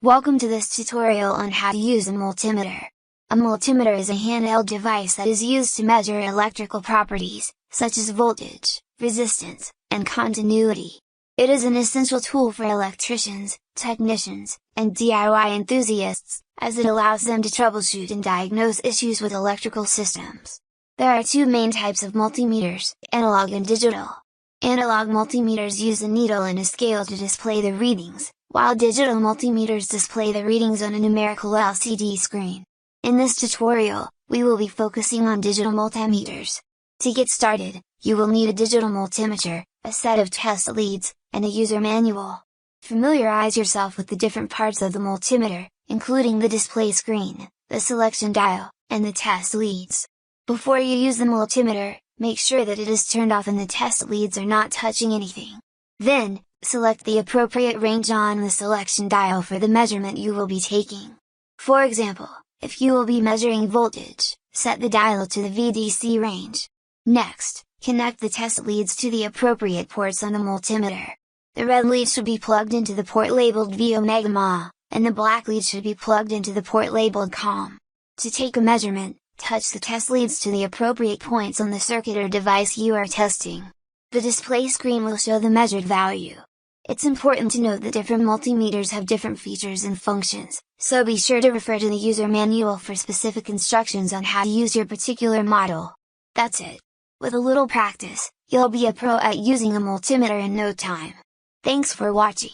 Welcome to this tutorial on how to use a multimeter. A multimeter is a handheld device that is used to measure electrical properties, such as voltage, resistance, and continuity. It is an essential tool for electricians, technicians, and DIY enthusiasts, as it allows them to troubleshoot and diagnose issues with electrical systems. There are two main types of multimeters, analog and digital. Analog multimeters use a needle and a scale to display the readings, while digital multimeters display the readings on a numerical LCD screen. In this tutorial, we will be focusing on digital multimeters. To get started, you will need a digital multimeter, a set of test leads, and a user manual. Familiarize yourself with the different parts of the multimeter, including the display screen, the selection dial, and the test leads. Before you use the multimeter, make sure that it is turned off and the test leads are not touching anything. Then, select the appropriate range on the selection dial for the measurement you will be taking. For example, if you will be measuring voltage, set the dial to the VDC range. Next, connect the test leads to the appropriate ports on the multimeter. The red lead should be plugged into the port labeled 𝗗𝗢𝗪𝗡𝗟𝗢𝗓, and the black lead should be plugged into the port labeled COM. To take a measurement, touch the test leads to the appropriate points on the circuit or device you are testing. The display screen will show the measured value. It's important to note that different multimeters have different features and functions, so be sure to refer to the user manual for specific instructions on how to use your particular model. That's it! With a little practice, you'll be a pro at using a multimeter in no time. Thanks for watching.